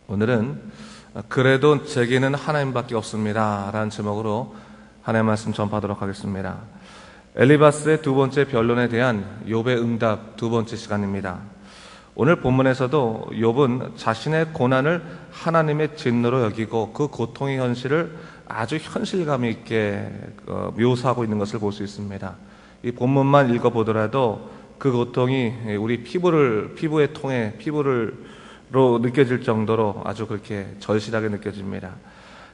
오늘은 그래도 제게는 하나님밖에 없습니다 라는 제목으로 하나님의 말씀 전파하도록 하겠습니다. 엘리바스의 두 번째 변론에 대한 욥의 응답 두 번째 시간입니다. 오늘 본문에서도 욥은 자신의 고난을 하나님의 진노로 여기고 그 고통의 현실을 아주 현실감 있게 묘사하고 있는 것을 볼 수 있습니다. 이 본문만 읽어보더라도 그 고통이 우리 피부의 통에 피부로 느껴질 정도로 아주 그렇게 절실하게 느껴집니다.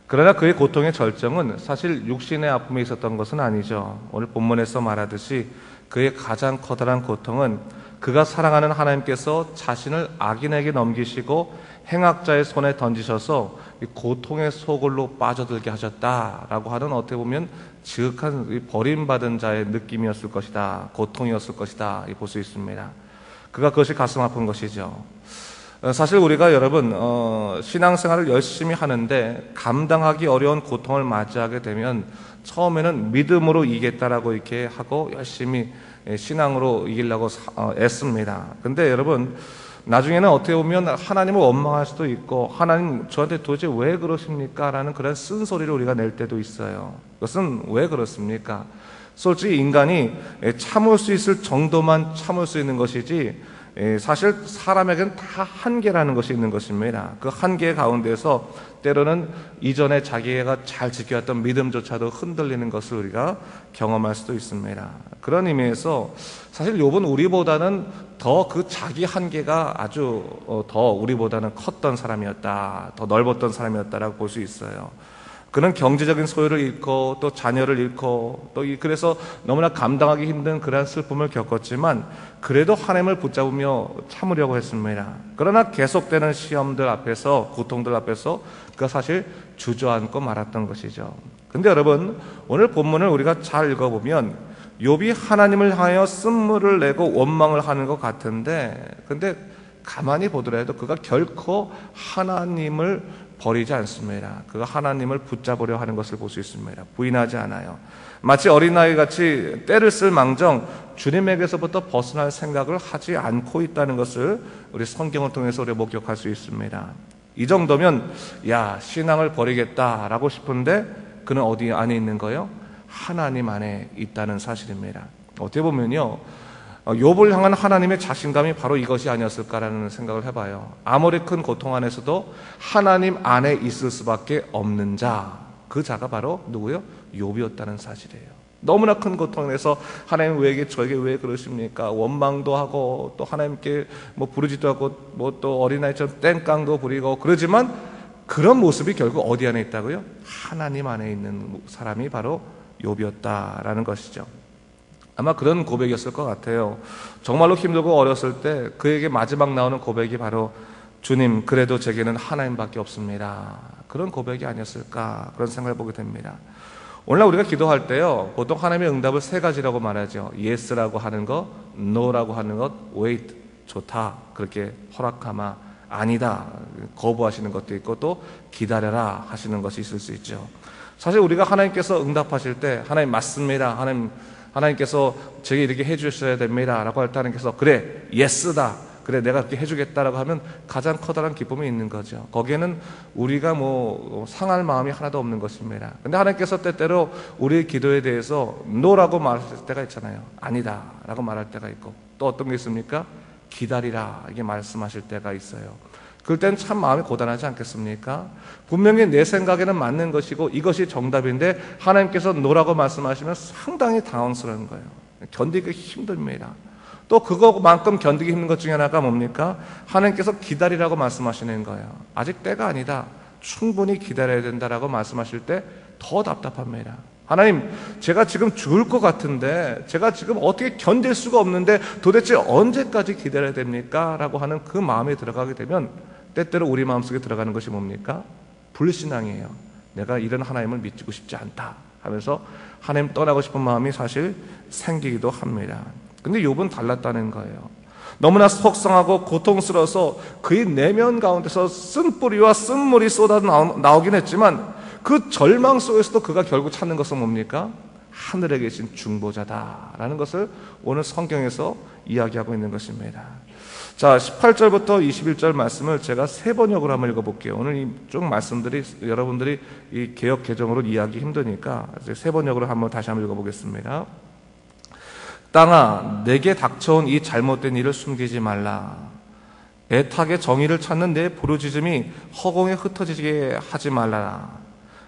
그러나 그의 고통의 절정은 사실 육신의 아픔에 있었던 것은 아니죠. 오늘 본문에서 말하듯이 그의 가장 커다란 고통은 그가 사랑하는 하나님께서 자신을 악인에게 넘기시고 행악자의 손에 던지셔서 고통의 소굴로 빠져들게 하셨다라고 하는, 어떻게 보면 지극한 버림받은 자의 느낌이었을 것이다, 고통이었을 것이다 볼 수 있습니다. 그것이 가슴 아픈 것이죠. 사실 우리가 여러분 신앙생활을 열심히 하는데 감당하기 어려운 고통을 맞이하게 되면 처음에는 믿음으로 이기겠다라고 이렇게 하고 열심히 신앙으로 이기려고 애씁니다. 근데 여러분 나중에는 어떻게 보면 하나님을 원망할 수도 있고, 하나님 저한테 도대체 왜 그러십니까? 라는 그런 쓴소리를 우리가 낼 때도 있어요. 그것은 왜 그렇습니까? 솔직히 인간이 참을 수 있을 정도만 참을 수 있는 것이지, 사실 사람에게는 다 한계라는 것이 있는 것입니다. 그 한계 가운데서 때로는 이전에 자기가 잘 지켜왔던 믿음조차도 흔들리는 것을 우리가 경험할 수도 있습니다. 그런 의미에서 사실 욥은 우리보다는 더 그 자기 한계가 아주 더 우리보다는 컸던 사람이었다, 더 넓었던 사람이었다라고 볼 수 있어요. 그는 경제적인 소유를 잃고 또 자녀를 잃고 또 그래서 너무나 감당하기 힘든 그러한 슬픔을 겪었지만 그래도 하나님을 붙잡으며 참으려고 했습니다. 그러나 계속되는 시험들 앞에서, 고통들 앞에서 그가 사실 주저앉고 말았던 것이죠. 근데 여러분 오늘 본문을 우리가 잘 읽어보면 욥이 하나님을 향하여 쓴물을 내고 원망을 하는 것 같은데, 근데 가만히 보더라도 그가 결코 하나님을 버리지 않습니다. 그가 하나님을 붙잡으려 하는 것을 볼 수 있습니다. 부인하지 않아요. 마치 어린아이같이 때를 쓸 망정 주님에게서부터 벗어날 생각을 하지 않고 있다는 것을 우리 성경을 통해서 우리가 목격할 수 있습니다. 이 정도면 신앙을 버리겠다라고 싶은데 그는 어디 안에 있는 거예요? 하나님 안에 있다는 사실입니다. 어떻게 보면요, 욥을 향한 하나님의 자신감이 바로 이것이 아니었을까라는 생각을 해봐요. 아무리 큰 고통 안에서도 하나님 안에 있을 수밖에 없는 자, 그 자가 바로 누구요? 욥이었다는 사실이에요. 너무나 큰 고통에서 하나님 저에게 왜 그러십니까? 원망도 하고 또 하나님께 부르지도 하고 또 어린아이처럼 땡깡도 부리고 그러지만 그런 모습이 결국 어디 안에 있다고요? 하나님 안에 있는 사람이 바로 욥이었다라는 것이죠. 아마 그런 고백이었을 것 같아요. 정말로 힘들고 어렸을 때 그에게 마지막 나오는 고백이 바로 주님 그래도 제게는 하나님밖에 없습니다, 그런 고백이 아니었을까, 그런 생각을 보게 됩니다. 오늘날 우리가 기도할 때요, 보통 하나님의 응답을 세 가지라고 말하죠. Yes라고 하는 것, No라고 하는 것, Wait, 좋다, 그렇게 허락하마, 아니다, 거부하시는 것도 있고 또 기다려라 하시는 것이 있을 수 있죠. 사실 우리가 하나님께서 응답하실 때 하나님 맞습니다, 하나님께서 제게 이렇게 해주셔야 됩니다 라고 할 때 하나님께서 그래, 예스다, 그래 내가 그렇게 해주겠다라고 하면 가장 커다란 기쁨이 있는 거죠. 거기에는 우리가 상할 마음이 하나도 없는 것입니다. 근데 하나님께서 때때로 우리의 기도에 대해서 노라고 말할 때가 있잖아요. 아니다 라고 말할 때가 있고, 또 어떤 게 있습니까? 기다리라 이게 말씀하실 때가 있어요. 그럴 때는 참 마음이 고단하지 않겠습니까? 분명히 내 생각에는 맞는 것이고 이것이 정답인데 하나님께서 노라고 말씀하시면 상당히 당황스러운 거예요. 견디기 힘듭니다. 또 그거만큼 견디기 힘든 것 중에 하나가 뭡니까? 하나님께서 기다리라고 말씀하시는 거예요. 아직 때가 아니다, 충분히 기다려야 된다라고 말씀하실 때 더 답답합니다. 하나님, 제가 지금 죽을 것 같은데, 제가 지금 어떻게 견딜 수가 없는데 도대체 언제까지 기다려야 됩니까? 라고 하는 그 마음에 들어가게 되면 때때로 우리 마음속에 들어가는 것이 뭡니까? 불신앙이에요. 내가 이런 하나님을 믿고 싶지 않다 하면서 하나님 떠나고 싶은 마음이 사실 생기기도 합니다. 근데 욥은 달랐다는 거예요. 너무나 속상하고 고통스러워서 그의 내면 가운데서 쓴뿌리와 쓴물이 쏟아 나오긴 했지만 그 절망 속에서도 그가 결국 찾는 것은 뭡니까? 하늘에 계신 중보자다라는 것을 오늘 성경에서 이야기하고 있는 것입니다. 자, 18절부터 21절 말씀을 제가 세 번역으로 한번 읽어볼게요. 오늘 이 쭉 말씀들이 여러분들이 이 개역 개정으로 이해하기 힘드니까 세 번역으로 다시 한번 읽어보겠습니다. 땅아, 내게 닥쳐온 이 잘못된 일을 숨기지 말라. 애타게 정의를 찾는 내 부르짖음이 허공에 흩어지게 하지 말라.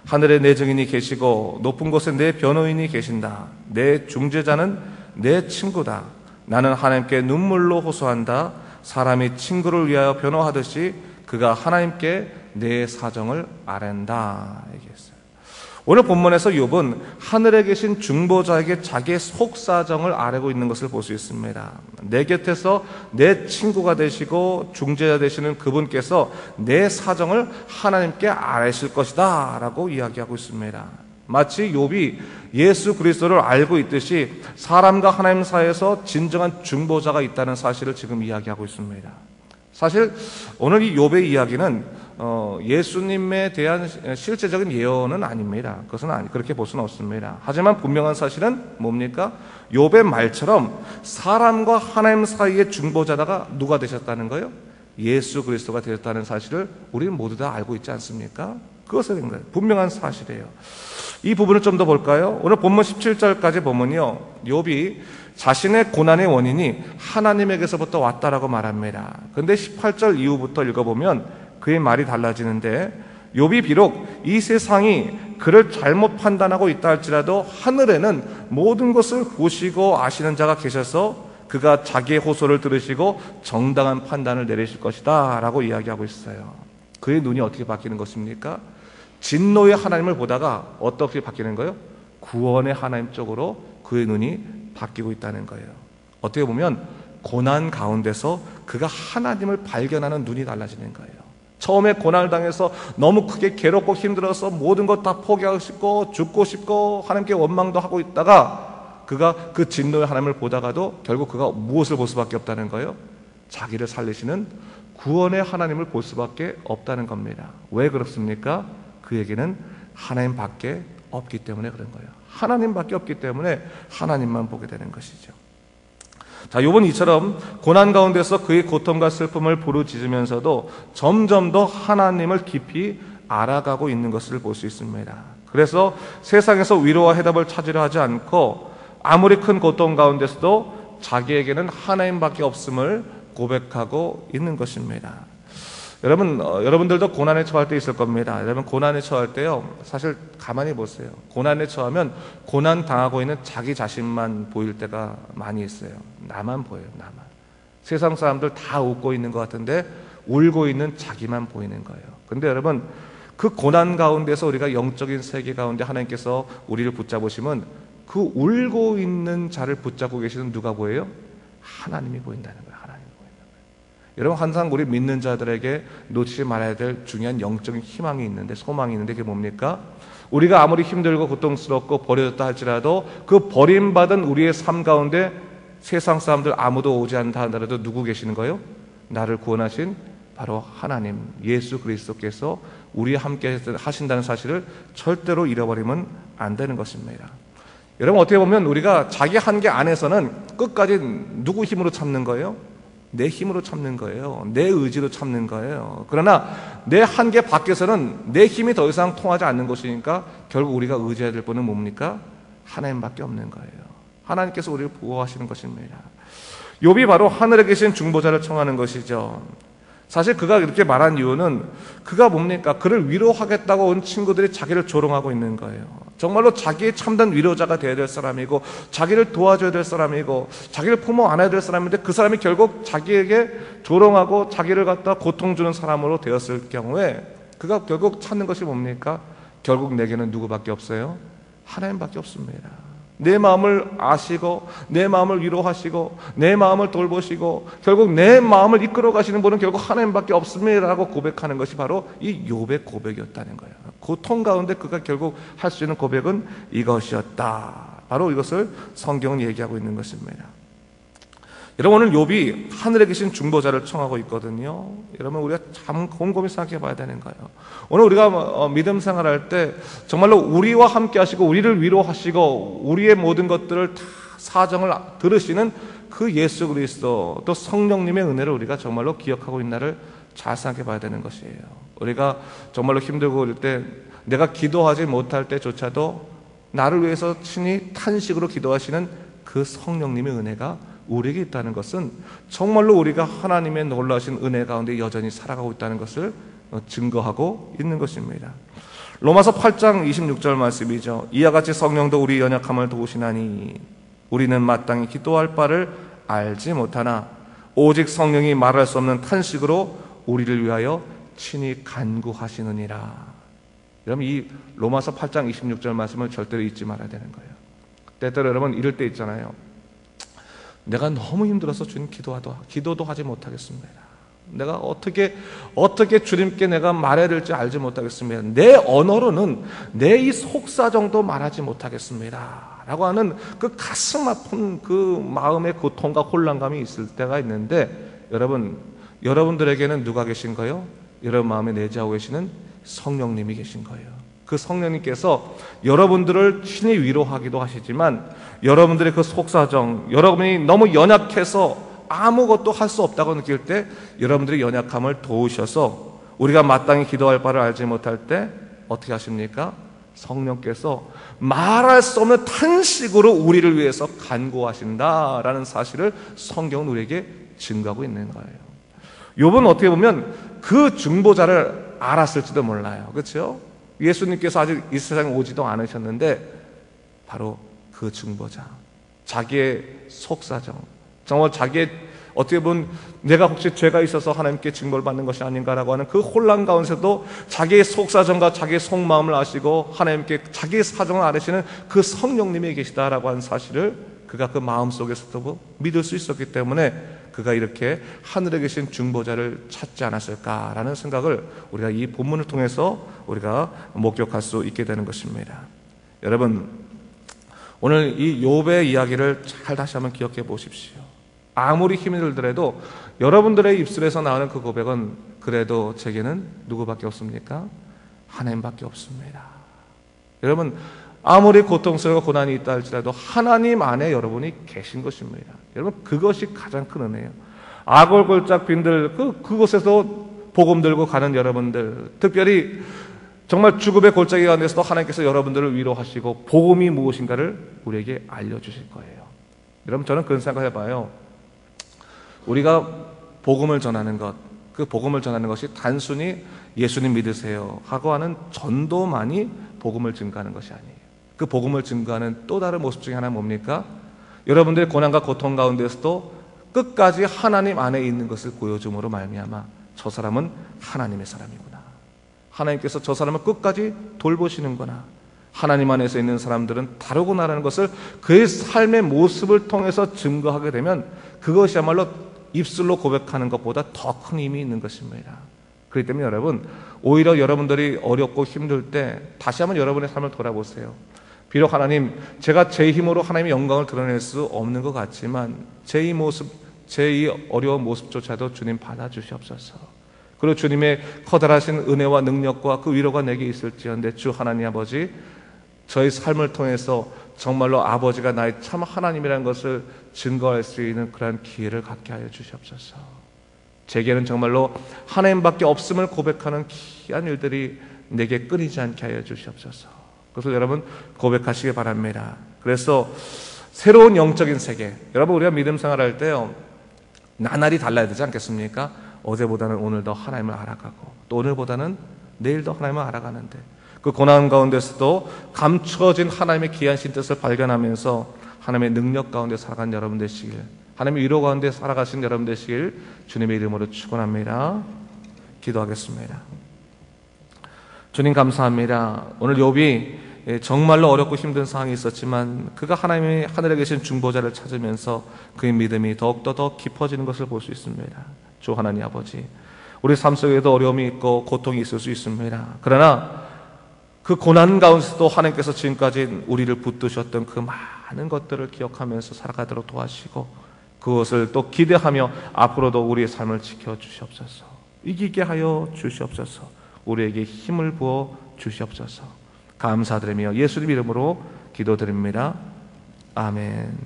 하늘에 내 증인이 계시고 높은 곳에 내 변호인이 계신다. 내 중재자는 내 친구다. 나는 하나님께 눈물로 호소한다. 사람이 친구를 위하여 변호하듯이 그가 하나님께 내 사정을 아랜다. 얘기했어요. 오늘 본문에서 욥은 하늘에 계신 중보자에게 자기의 속사정을 아뢰고 있는 것을 볼 수 있습니다. 내 곁에서 내 친구가 되시고 중재자 되시는 그분께서 내 사정을 하나님께 아뢰실 것이다 라고 이야기하고 있습니다. 마치 욥이 예수 그리스도를 알고 있듯이 사람과 하나님 사이에서 진정한 중보자가 있다는 사실을 지금 이야기하고 있습니다. 사실 오늘 이 욥의 이야기는 예수님에 대한 실제적인 예언은 아닙니다. 그것은 그렇게 볼 수는 없습니다. 하지만 분명한 사실은 뭡니까? 욥의 말처럼 사람과 하나님 사이의 중보자다가 누가 되셨다는 거예요? 예수 그리스도가 되셨다는 사실을 우리는 모두 다 알고 있지 않습니까? 그것은 분명한 사실이에요. 이 부분을 좀 더 볼까요? 오늘 본문 17절까지 보면요, 욥이 자신의 고난의 원인이 하나님에게서부터 왔다라고 말합니다. 그런데 18절 이후부터 읽어보면 그의 말이 달라지는데, 욥이 비록 이 세상이 그를 잘못 판단하고 있다 할지라도 하늘에는 모든 것을 보시고 아시는 자가 계셔서 그가 자기의 호소를 들으시고 정당한 판단을 내리실 것이다 라고 이야기하고 있어요. 그의 눈이 어떻게 바뀌는 것입니까? 진노의 하나님을 보다가 어떻게 바뀌는 거예요? 구원의 하나님 쪽으로 그의 눈이 바뀌고 있다는 거예요. 어떻게 보면 고난 가운데서 그가 하나님을 발견하는 눈이 달라지는 거예요. 처음에 고난을 당해서 너무 크게 괴롭고 힘들어서 모든 것 다 포기하고 싶고 죽고 싶고 하나님께 원망도 하고 있다가 그가 그 진노의 하나님을 보다가도 결국 그가 무엇을 볼 수밖에 없다는 거예요? 자기를 살리시는 구원의 하나님을 볼 수밖에 없다는 겁니다. 왜 그렇습니까? 그에게는 하나님밖에 없기 때문에 그런 거예요. 하나님밖에 없기 때문에 하나님만 보게 되는 것이죠. 자, 욥은 이처럼 고난 가운데서 그의 고통과 슬픔을 부르짖으면서도 점점 더 하나님을 깊이 알아가고 있는 것을 볼 수 있습니다. 그래서 세상에서 위로와 해답을 찾으려 하지 않고 아무리 큰 고통 가운데서도 자기에게는 하나님밖에 없음을 고백하고 있는 것입니다. 여러분들도 고난에 처할 때 있을 겁니다. 여러분 고난에 처할 때요, 사실 가만히 보세요. 고난에 처하면 고난 당하고 있는 자기 자신만 보일 때가 많이 있어요. 나만 보여요, 나만. 세상 사람들 다 웃고 있는 것 같은데 울고 있는 자기만 보이는 거예요. 근데 여러분, 그 고난 가운데서 우리가 영적인 세계 가운데 하나님께서 우리를 붙잡으시면 그 울고 있는 자를 붙잡고 계시는 누가 보여요? 하나님이 보인다는 거예요. 여러분, 항상 우리 믿는 자들에게 놓치지 말아야 될 중요한 영적인 희망이 있는데, 소망이 있는데, 그게 뭡니까? 우리가 아무리 힘들고 고통스럽고 버려졌다 할지라도 그 버림받은 우리의 삶 가운데 세상 사람들 아무도 오지 않다 하더라도 누구 계시는 거예요? 나를 구원하신 바로 하나님, 예수 그리스도께서 우리와 함께 하신다는 사실을 절대로 잃어버리면 안 되는 것입니다. 여러분, 어떻게 보면 우리가 자기 한계 안에서는 끝까지 누구 힘으로 참는 거예요? 내 힘으로 참는 거예요. 내 의지로 참는 거예요. 그러나 내 한계 밖에서는 내 힘이 더 이상 통하지 않는 것이니까 결국 우리가 의지해야 될 분은 뭡니까? 하나님밖에 없는 거예요. 하나님께서 우리를 보호하시는 것입니다. 욥이 바로 하늘에 계신 중보자를 청하는 것이죠. 사실 그가 이렇게 말한 이유는 그가 뭡니까? 그를 위로하겠다고 온 친구들이 자기를 조롱하고 있는 거예요. 정말로 자기의 참된 위로자가 되어야 될 사람이고 자기를 도와줘야 될 사람이고 자기를 품어 안아야 될 사람인데 그 사람이 결국 자기에게 조롱하고 자기를 갖다 고통 주는 사람으로 되었을 경우에 그가 결국 찾는 것이 뭡니까? 결국 내게는 누구밖에 없어요? 하나님밖에 없습니다. 내 마음을 아시고 내 마음을 위로하시고 내 마음을 돌보시고 결국 내 마음을 이끌어 가시는 분은 결국 하나님밖에 없습니다라고 고백하는 것이 바로 이 욥의 고백이었다는 거예요. 고통 가운데 그가 결국 할 수 있는 고백은 이것이었다. 바로 이것을 성경은 얘기하고 있는 것입니다. 여러분, 오늘 욥이 하늘에 계신 중보자를 청하고 있거든요. 여러분, 우리가 참 곰곰이 생각해 봐야 되는 거예요. 오늘 우리가 믿음 생활할 때 정말로 우리와 함께 하시고 우리를 위로하시고 우리의 모든 것들을 다 사정을 들으시는 그 예수 그리스도 또 성령님의 은혜를 우리가 정말로 기억하고 있나를 잘 생각해 봐야 되는 것이에요. 우리가 정말로 힘들고 그럴 때, 내가 기도하지 못할 때조차도 나를 위해서 친히 탄식으로 기도하시는 그 성령님의 은혜가 우리에게 있다는 것은 정말로 우리가 하나님의 놀라우신 은혜 가운데 여전히 살아가고 있다는 것을 증거하고 있는 것입니다. 로마서 8장 26절 말씀이죠. 이와 같이 성령도 우리 연약함을 도우시나니 우리는 마땅히 기도할 바를 알지 못하나 오직 성령이 말할 수 없는 탄식으로 우리를 위하여 친히 간구하시느니라. 여러분, 이 로마서 8장 26절 말씀을 절대로 잊지 말아야 되는 거예요. 때때로 여러분 이럴 때 있잖아요. 내가 너무 힘들어서 주님 기도도 하지 못하겠습니다. 내가 어떻게 주님께 내가 말해야 될지 알지 못하겠습니다. 내 언어로는 내 이 속사정도 말하지 못하겠습니다 라고 하는 그 가슴 아픈 그 마음의 고통과 혼란감이 있을 때가 있는데, 여러분들에게는 누가 계신 거예요? 여러분 마음에 내재하고 계시는 성령님이 계신 거예요. 그 성령님께서 여러분들을 친히 위로하기도 하시지만, 여러분들의 그 속사정, 여러분이 너무 연약해서 아무것도 할 수 없다고 느낄 때 여러분들의 연약함을 도우셔서 우리가 마땅히 기도할 바를 알지 못할 때 어떻게 하십니까? 성령께서 말할 수 없는 탄식으로 우리를 위해서 간구하신다라는 사실을 성경은 우리에게 증거하고 있는 거예요. 욥은 어떻게 보면 그 중보자를 알았을지도 몰라요. 그렇죠? 예수님께서 아직 이 세상에 오지도 않으셨는데 바로 그 중보자, 자기의 속사정, 정말 자기의 어떻게 보면 내가 혹시 죄가 있어서 하나님께 징벌 받는 것이 아닌가라고 하는 그 혼란 가운데서도 자기의 속사정과 자기의 속마음을 아시고 하나님께 자기의 사정을 아시는 그 성령님이 계시다라고 하는 사실을 그가 그 마음속에서도 믿을 수 있었기 때문에 그가 이렇게 하늘에 계신 중보자를 찾지 않았을까라는 생각을 우리가 이 본문을 통해서 우리가 목격할 수 있게 되는 것입니다. 여러분, 오늘 이 욥의 이야기를 잘 다시 한번 기억해 보십시오. 아무리 힘이 들더라도 여러분들의 입술에서 나오는 그 고백은 그래도 제게는 누구밖에 없습니까? 하나님밖에 없습니다. 여러분, 아무리 고통스러워 고난이 있다 할지라도 하나님 안에 여러분이 계신 것입니다. 여러분, 그것이 가장 큰 은혜예요. 아골골짝 빈들 그곳에서 복음 들고 가는 여러분들, 특별히 정말 죽음의 골짜기 가운데서도 하나님께서 여러분들을 위로하시고 복음이 무엇인가를 우리에게 알려주실 거예요. 여러분, 저는 그런 생각을 해봐요. 우리가 복음을 전하는 것, 그 복음을 전하는 것이 단순히 예수님 믿으세요 하고 하는 전도만이 복음을 증거하는 것이 아니에요. 그 복음을 증거하는 또 다른 모습 중에 하나는 뭡니까? 여러분들의 고난과 고통 가운데서도 끝까지 하나님 안에 있는 것을 보여줌으로 말미암아 저 사람은 하나님의 사람이구나, 하나님께서 저 사람을 끝까지 돌보시는구나, 하나님 안에서 있는 사람들은 다르구나라는 것을 그의 삶의 모습을 통해서 증거하게 되면 그것이야말로 입술로 고백하는 것보다 더 큰 힘이 있는 것입니다. 그렇기 때문에 여러분, 오히려 여러분들이 어렵고 힘들 때 다시 한번 여러분의 삶을 돌아보세요. 비록 하나님, 제가 제 힘으로 하나님의 영광을 드러낼 수 없는 것 같지만 제 이 어려운 모습조차도 주님 받아주시옵소서. 그리고 주님의 커다라신 은혜와 능력과 그 위로가 내게 있을지언데 주 하나님 아버지, 저희 삶을 통해서 정말로 아버지가 나의 참 하나님이라는 것을 증거할 수 있는 그런 기회를 갖게 하여 주시옵소서. 제게는 정말로 하나님밖에 없음을 고백하는 귀한 일들이 내게 끊이지 않게 하여 주시옵소서. 그래서 여러분 고백하시기 바랍니다. 그래서 새로운 영적인 세계, 여러분 우리가 믿음 생활할 때요, 나날이 달라야 되지 않겠습니까? 어제보다는 오늘 더 하나님을 알아가고 또 오늘보다는 내일 더 하나님을 알아가는데, 그 고난 가운데서도 감추어진 하나님의 귀하신 뜻을 발견하면서 하나님의 능력 가운데 살아간 여러분 되시길, 하나님의 위로 가운데 살아가신 여러분 되시길 주님의 이름으로 축원합니다. 기도하겠습니다. 주님 감사합니다. 오늘 욥이 정말로 어렵고 힘든 상황이 있었지만 그가 하나님의 하늘에 계신 중보자를 찾으면서 그의 믿음이 더욱더 더 깊어지는 것을 볼 수 있습니다. 주 하나님 아버지, 우리 삶 속에도 어려움이 있고 고통이 있을 수 있습니다. 그러나 그 고난 가운데서도 하나님께서 지금까지 우리를 붙드셨던 그 많은 것들을 기억하면서 살아가도록 도와주시고 그것을 또 기대하며 앞으로도 우리의 삶을 지켜주시옵소서. 이기게 하여 주시옵소서. 우리에게 힘을 부어 주시옵소서. 감사드리며 예수님 이름으로 기도드립니다. 아멘.